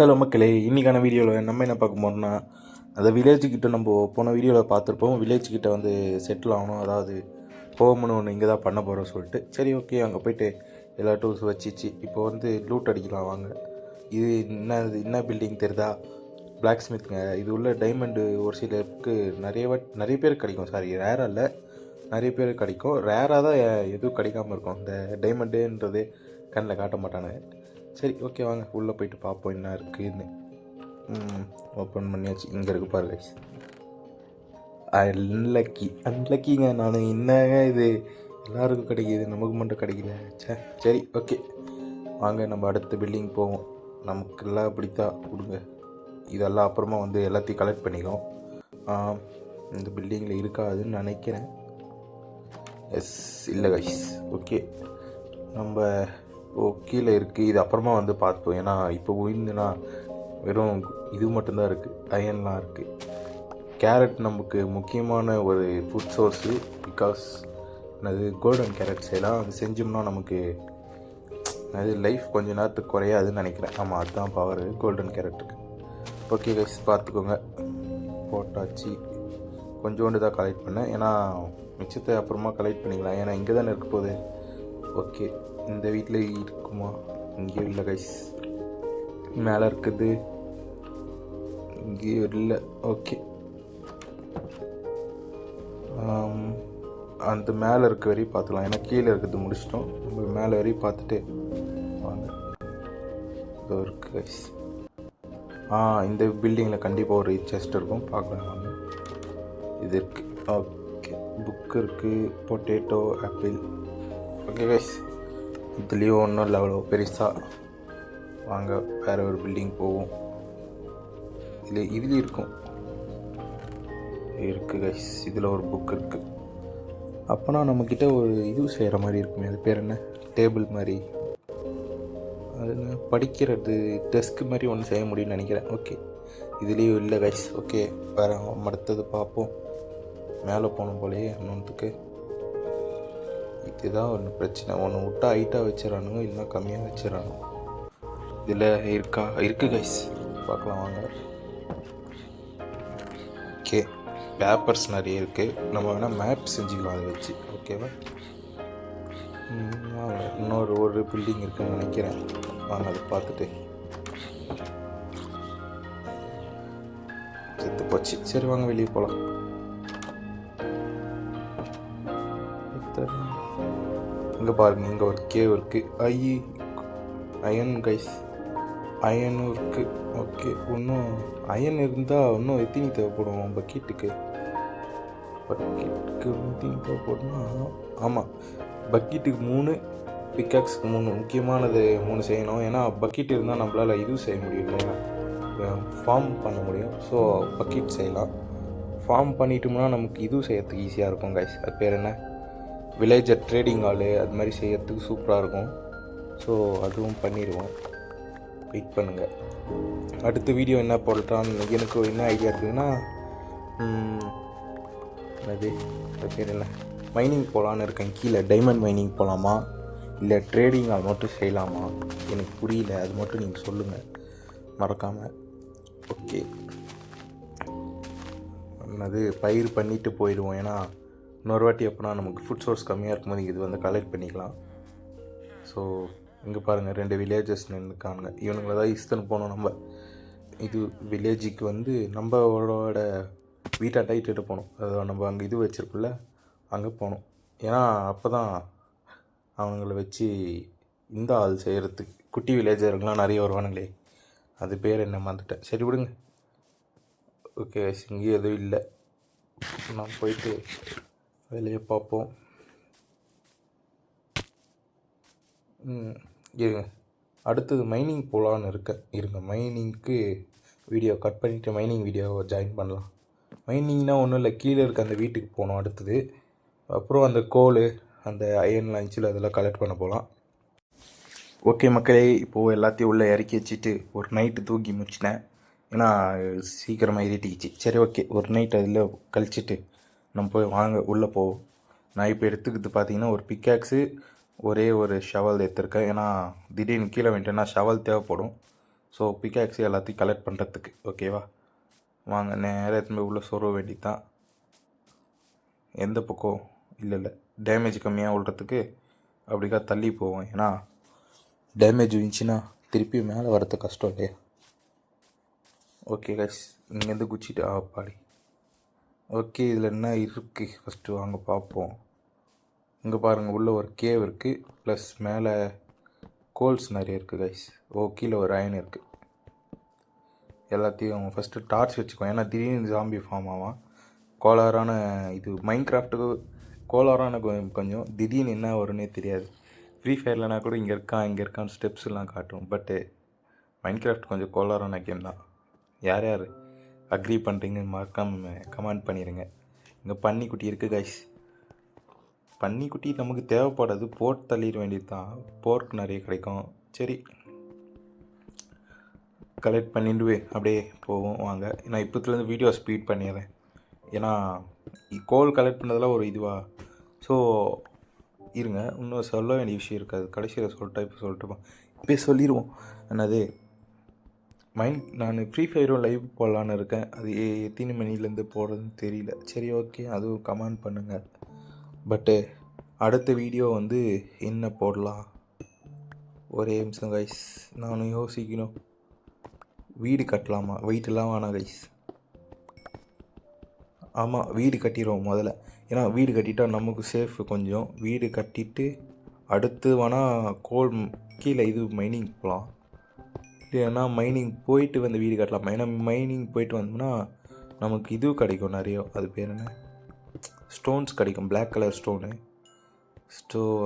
Hello மக்களே, இன்றைக்கான வீடியோவில் நம்ம என்ன பார்க்க போகிறோம்னா, அந்த வில்லேஜுக்கிட்ட நம்ம போன வீடியோவில் பார்த்துருப்போம். வில்லேஜுக்கிட்ட வந்து செட்டில் ஆகணும், அதாவது ஹோம்னு ஒன்று இங்கே தான் பண்ண போகிறோம் சொல்லிட்டு. சரி, ஓகே, அங்கே போய்ட்டு எல்லா டூல்ஸ் வச்சிச்சு. இப்போ வந்து லூட் அடிக்கலாம் வாங்க. இது என்ன பில்டிங் தெரியுதா? பிளாக் ஸ்மித்ங்க. இது உள்ள டைமண்டு ஒரு சிலருக்கு நிறைய பேர் கிடைக்கும். சாரி, ரேராக இல்லை, நிறைய பேர் கிடைக்கும். ரேராக தான் எதுவும் கிடைக்காமல் இருக்கும். இந்த டைமண்டுன்றது கண்ணில் காட்ட மாட்டானுங்க. சரி, ஓகே, வாங்க உள்ளே போயிட்டு பார்ப்போம் என்ன இருக்குதுன்னு. ஓப்பன் பண்ணியாச்சு. இங்கே இருக்கு பாருங்க. அன்லக்கிங்க. நான் என்னங்க இது எல்லாருக்கும் கிடைக்கிது, நமக்கு மட்டும் கிடைக்கல. சரி, ஓகே, வாங்க நம்ம அடுத்த பில்டிங் போவோம். நமக்கு எல்லாம் பிடித்தா கொடுங்க. இதெல்லாம் அப்புறமா வந்து எல்லாத்தையும் கலெக்ட் பண்ணிக்கும். இந்த பில்டிங்கில் இருக்காதுன்னு நினைக்கிறேன். எஸ், இல்லை கைஸ். ஓகே, நம்ம கீழே இருக்குது. இது அப்புறமா வந்து பார்ப்போம். ஏன்னா இப்போ உயிர்ந்துன்னா வெறும் இது மட்டும்தான் இருக்குது, அயன்லாம் இருக்குது. கேரட் நமக்கு முக்கியமான ஒரு ஃபுட் சோர்ஸு. பிகாஸ் அது கோல்டன் கேரட் செய்யலாம். அது செஞ்சோம்னா நமக்கு அது லைஃப் கொஞ்சம் நேரத்துக்கு குறையாதுன்னு நினைக்கிறேன். ஆமாம், அதுதான் பவர் கோல்டன் கேரட்டுக்கு. ஓகே கைஸ், பார்த்துக்கோங்க. போட்டாச்சு. கொஞ்சோண்டு தான் கலெக்ட் பண்ணேன், ஏன்னா மிச்சத்தை அப்புறமா கலெக்ட் பண்ணிக்கலாம். ஏன்னா இங்கே தானே இருக்க போகுது. ஓகே, இந்த வீட்டில் இருக்குமா? இங்கேயும் இல்லை கைஸ். மேலே இருக்குது, இங்கேயும் இல்லை. ஓகே, அந்த மேலே இருக்க வரையும் பார்த்துக்கலாம். ஏன்னா கீழே இருக்கிறது முடிச்சிட்டோம். நம்ம மேலே வரையும் பார்த்துட்டு வாங்க. இதோ இருக்குது கைஸ். இந்த பில்டிங்கில் கண்டிப்பாக ஒரு செஸ்ட் இருக்கும், பார்க்கலாம் வாங்க. இது இருக்குது. ஓகே, புக் இருக்குது, பொட்டேட்டோ, ஆப்பிள். ஓகே கைஸ், இதுலேயும் ஒன்றும் இல்லை அவ்வளோ பெருசாக. வாங்க வேறு ஒரு பில்டிங் போவோம். இதுலேயும் இருக்கும் கைஸ். இதில் ஒரு புக் இருக்குது. அப்போனா நம்மக்கிட்ட ஒரு இது செய்கிற மாதிரி இருக்குமே, அது பேர் என்ன, டேபிள் மாதிரி, அது படிக்கிறது டெஸ்க் மாதிரி ஒன்று செய்ய முடியும்னு நினைக்கிறேன். ஓகே, இதுலேயும் இல்லை கைஸ். ஓகே, வேறு அடுத்தது பார்ப்போம். மேலே போகணும் போலேயே இன்னொன்றுக்கு. இதுதான் ஒன்று பிரச்சனை. ஒன்று விட்டா ஹைட்டாக வச்சிடறானுங்க, இல்லைனா கம்மியாக வச்சிடறானுங்க. இதில் இருக்குது கைஸ், பார்க்கலாம் வாங்க. ஓகே, பேப்பர்ஸ் நிறைய இருக்குது. நம்ம வேணால் மேப் செஞ்சுக்கலாம் அதை வச்சு. ஓகேவா? ஒரு பில்டிங் இருக்குன்னு நினைக்கிறேன். வாங்க அதை பார்த்துட்டு. செத்து போச்சு. சரி, வாங்க வெளியே போகலாம். இங்கே பாருங்க, இங்கே ஒரு கேவ் இருக்குது. அயன் கைஸ், அயனும் இருக்குது. ஓகே, இன்னும் அயன் இருந்தால் இன்னும் எத்தனை தேவைப்படும் பக்கெட்டுக்கு எத்தனை தேவைப்படும்னா, ஆமாம், பக்கெட்டுக்கு 3, பிக்காக்ஸுக்கு 3, முக்கியமானது 3 செய்யணும். ஏன்னா பக்கெட் இருந்தால் நம்மளால் இது செய்ய முடியும் இல்லையா, ஃபார்ம் பண்ண முடியும். ஸோ பக்கெட் செய்யலாம். ஃபார்ம் பண்ணிட்டோம்னா நமக்கு இது செய்யறதுக்கு ஈஸியாக இருக்கும் கைஸ். அது பேர் என்ன, வில்லேஜர் ட்ரேடிங் ஹாலு, அது மாதிரி செய்யறதுக்கு சூப்பராக இருக்கும். ஸோ அதுவும் பண்ணிடுவோம். வெயிட் பண்ணுங்கள். அடுத்த வீடியோ என்ன போடலான்னு எனக்கு என்ன ஐடியா இருக்குதுன்னா, அது பேர் என்ன, மைனிங் போகலான்னு இருக்கேன். கீழே டைமண்ட் மைனிங் போகலாமா, இல்லை ட்ரேடிங் ஹால் மட்டும் செய்யலாமா, எனக்கு புரியல. அது மட்டும் நீங்கள் சொல்லுங்கள் மறக்காமல். ஓகே, அது பயிர் பண்ணிவிட்டு போயிடுவோம். ஏன்னா இன்னொரு வாட்டி எப்போனா நமக்கு ஃபுட் சோர்ஸ் கம்மியாக இருக்கும்போது இது வந்து கலெக்ட் பண்ணிக்கலாம். ஸோ இங்கே பாருங்கள், 2 வில்லேஜஸ் நின்றுக்கானுங்க. இவனுங்களை தான் இஸ்தன் போகணும். நம்ம இது வில்லேஜுக்கு வந்து நம்மளோட வீட்டை டைட்டு போகணும். அதாவது நம்ம அங்கே இது வச்சுருக்குள்ள அங்கே போகணும். ஏன்னா அப்போ தான் அவங்கள வச்சு இந்த ஆள் செய்கிறதுக்கு குட்டி வில்லேஜருங்கெலாம் நிறைய வருவானுங்களே, அது பேர் என்ன மறந்துட்டேன். சரி விடுங்க. ஓகே, இங்கேயும் எதுவும் இல்லை. நான் போயிட்டு வேலையை பார்ப்போம். இருங்க, அடுத்தது மைனிங் போகலான்னு இருக்கேன். இருங்க, மைனிங்க்கு வீடியோ கட் பண்ணிவிட்டு மைனிங் வீடியோவை ஜாயின் பண்ணலாம். மைனிங்னால் ஒன்றும் இல்லை, கீழே இருக்க அந்த வீட்டுக்கு போகணும் அடுத்தது. அப்புறம் அந்த கோல், அந்த அயன் லஞ்சில் அதெல்லாம் கலெக்ட் பண்ண போகலாம். ஓகே மக்களே, இப்போது எல்லாத்தையும் உள்ளே இறக்கி வச்சுட்டு ஒரு நைட்டு தூக்கி முடிச்சிட்டேன். ஏன்னா சீக்கிரமாக இருட்டிக்கிச்சு. சரி, ஓகே, ஒரு நைட் அதில் கழிச்சிட்டு நம்ம போய் வாங்க உள்ளே போவோம். நான் இப்போ எடுத்துக்கிட்டு பார்த்தீங்கன்னா ஒரு பிக்காக்ஸு, ஒரே ஒரு ஷவல் எடுத்துருக்கேன். ஏன்னா திடீர்னு கீழே வந்துட்டேன்னா ஷவல் தேவைப்படும். ஸோ பிக்காக்ஸ் எல்லாத்தையும் கலெக்ட் பண்ணுறதுக்கு. ஓகேவா, வாங்க நேராக எடுத்துன்னு போய் உள்ளே சொருக வேண்டியதான். எந்த பக்கம் இல்லை டேமேஜ் கம்மியாக விட்றதுக்கு அப்படிக்கா தள்ளி போவோம். ஏன்னா டேமேஜ் இருந்துச்சுன்னா திருப்பி மேலே வரது கஷ்டம் இல்லையா. ஓகே கைஸ், இங்கேருந்து குச்சிட்டு பாடி. ஓகே, இதில் என்ன இருக்குது ஃபஸ்ட்டு வாங்க பார்ப்போம். இங்கே பாருங்கள், உள்ளே ஒரு கேவ் இருக்குது, ப்ளஸ் மேலே கோல்ஸ் நிறைய இருக்குது கைஸ். கீழே ஒரு அயன் இருக்குது. எல்லாத்தையும் ஃபஸ்ட்டு டார்ச் வச்சுக்கோம், ஏன்னா திடீர்னு ஜாம்பி ஃபார்ம் ஆகும். கோளாறான இது மைண்ட் கிராஃப்ட்டுக்கு கோளாறான கொஞ்சம் திடீர்னு என்ன வரும்னே தெரியாது. ஃப்ரீ ஃபயர்லனா கூட இங்கே இருக்கான்னு ஸ்டெப்ஸ்லாம் காட்டும். பட்டு மைண்ட் கிராஃப்ட் கொஞ்சம் கோளாறான கேம் தான். யார் யார் அக்ரி பண்ணுறீங்கன்னு மறக்காம கமெண்ட் பண்ணிடுங்க. இங்கே பன்னிக்குட்டி இருக்குது கைஸ். பன்னிக்குட்டி நமக்கு தேவைப்படாது, போட்டு தள்ளிட வேண்டியது தான். போர்க் நிறைய கிடைக்கும். சரி, கலெக்ட் பண்ணிட்டு அப்படியே போவோம் வாங்க. நான் இப்போத்துலேருந்து வீடியோ ஸ்பீட் பண்ணிடுறேன், ஏன்னா கோல் கலெக்ட் பண்ணதெல்லாம் ஒரு இதுவாக. ஸோ இருங்க, இன்னும் சொல்ல வேண்டிய விஷயம் இருக்காது, கடைசியில் இப்போ சொல்லிடுவோம். என்னது நான் ஃப்ரீ ஃபயரும் லைவ் போடலான்னு இருக்கேன். அது எத்தனை மணிலேருந்து போடுறதுன்னு தெரியல. சரி ஓகே, அதுவும் கமெண்ட் பண்ணுங்கள். பட்டு அடுத்த வீடியோ என்ன போடலாம், ஒரே நிமிஷம் கைஸ், நானும் யோசிக்கணும். வீடு கட்டலாமா? வெயிட்டெல்லாம் வேணாம் கைஸ். ஆமாம், வீடு கட்டிடுவோம் முதல்ல. ஏன்னா வீடு கட்டிட்டால் நமக்கு சேஃபு கொஞ்சம். வீடு கட்டிட்டு அடுத்து வேணால் கோல் கீழே இது மைனிங் போகலாம். இல்லைன்னா மைனிங் போயிட்டு வீடு கட்டலாம். ஏன்னா மைனிங் போயிட்டு வந்தோம்னா நமக்கு இது கிடைக்கும் நிறைய. அது பேர் என்ன, ஸ்டோன்ஸ் கிடைக்கும், பிளாக் கலர் ஸ்டோனு.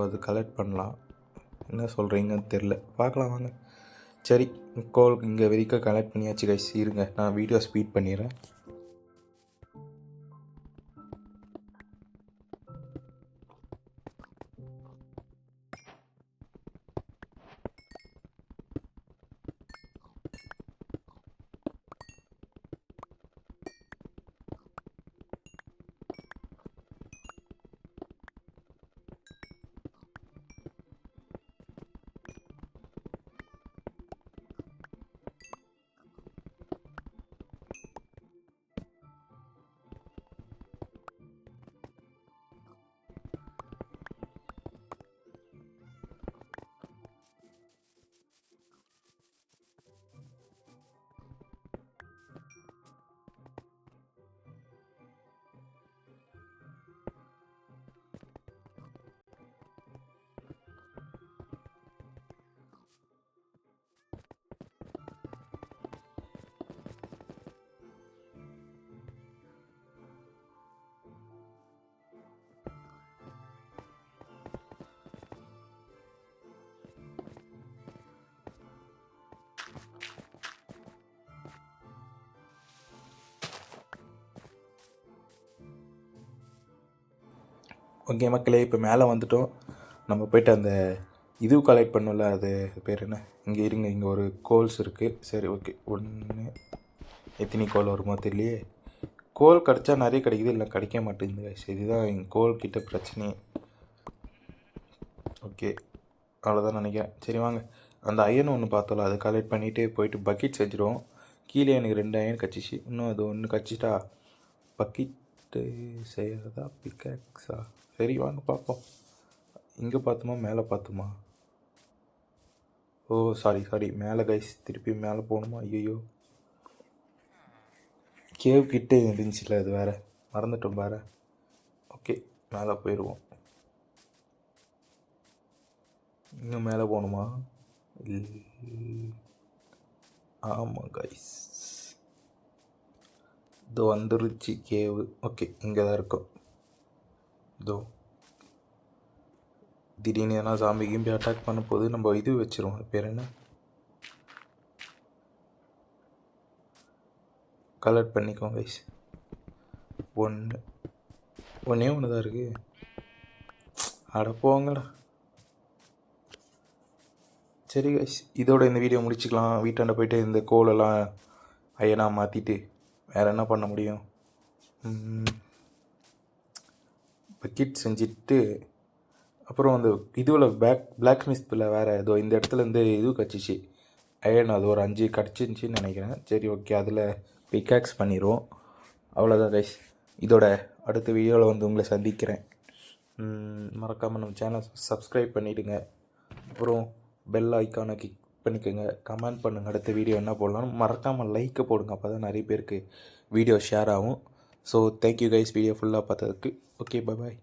அது கலெக்ட் பண்ணலாம். என்ன சொல்கிறீங்கன்னு தெரில, பார்க்கலாம் வாங்க. சரி, கோல் இங்கே வரைக்கும் கலெக்ட் பண்ணியாச்சு கைஸ். இருங்க, நான் வீடியோ ஸ்பீட் பண்ணிடுறேன். ஓகே மக்களே, இப்போ மேலே வந்துட்டோம். நம்ம போய்ட்டு அந்த இது கலெக்ட் பண்ணல, அது பேர் என்ன, இங்கே இருங்க, இங்கே ஒரு கோல்ஸ் இருக்குது. சரி ஓகே, ஒன்று எத்தனை கோல் வருமோ தெரியலையே. கோல் கிடச்சா நிறைய கிடைக்குது, இல்லை கிடைக்க மாட்டேங்குது. சரி, இதுதான் எங்கள் கோல் கிட்ட பிரச்சனையே. ஓகே, அவ்வளோதான் நினைக்கிறேன். சரி வாங்க, அந்த அயன் ஒன்று பார்த்தோம்ல, அதை கலெக்ட் பண்ணிவிட்டு போயிட்டு பக்கெட் செஞ்சிடுவோம். கீழே எனக்கு 2 அயன் கச்சிச்சு, இன்னும் அது ஒன்று கச்சிட்டா பக்கெட்டு செய்கிறதா பிக்காக்ஸா. சரி வாங்க பார்ப்போம். இங்கே பார்த்தோமா மேலே பார்த்தோமா? சாரி மேலே கைஸ், திருப்பி மேலே போகணுமா? ஐயோ, கேவ் கிட்டே இருந்துச்சுல, அது வேறு மறந்துட்டோம் வேறு. ஓகே, மேலே போயிடுவோம். இன்னும் மேலே போகணுமா? ஆமாம் கைஸ், இதோ வந்துருச்சு கேவு. ஓகே, இங்கே தான் இருக்கும். இதோ திடீர்னு ஏன்னா சாம்பி கிம்பி அட்டாக் பண்ண போது நம்ம இது வச்சிருவோம். அது பேர் என்ன, கலெக்ட் பண்ணிக்கோங்க கைஸ். ஒன்றே தான் இருக்குது. அட போங்கடா. சரி கைஸ், இதோட இந்த வீடியோ முடிச்சுக்கலாம். வீட்டாண்ட போயிட்டு இந்த கோலெல்லாம் அயனாக மாற்றிட்டு வேறு என்ன பண்ண முடியும், பக்கெட் செஞ்சுட்டு அப்புறம் அந்த இதுவில் பிளாக் ஸ்மித்தில் வேறு ஏதோ இந்த இடத்துலேருந்து இது கச்சிச்சு, அயன் அது ஒரு 5 கிடச்சிருந்துச்சின்னு நினைக்கிறேன். சரி ஓகே, அதில் பிக்காக்ஸ் பண்ணிடுவோம். அவ்வளோதான் கைஸ். இதோட அடுத்த வீடியோவில் வந்து உங்களை சந்திக்கிறேன். மறக்காமல் நம்ம சேனல் சப்ஸ்கிரைப் பண்ணிவிடுங்க. அப்புறம் பெல் ஐக்கானை கிளிக் பண்ணிக்கோங்க. கமெண்ட் பண்ணுங்கள் அடுத்த வீடியோ என்ன போடலாம். மறக்காமல் லைக்கை போடுங்க, அப்போ தான் நிறைய பேருக்கு வீடியோ ஷேர் ஆகும். ஸோ தேங்க்யூ கைஸ், வீடியோ ஃபுல்லாக பார்த்ததுக்கு. ஓகே, பாய்.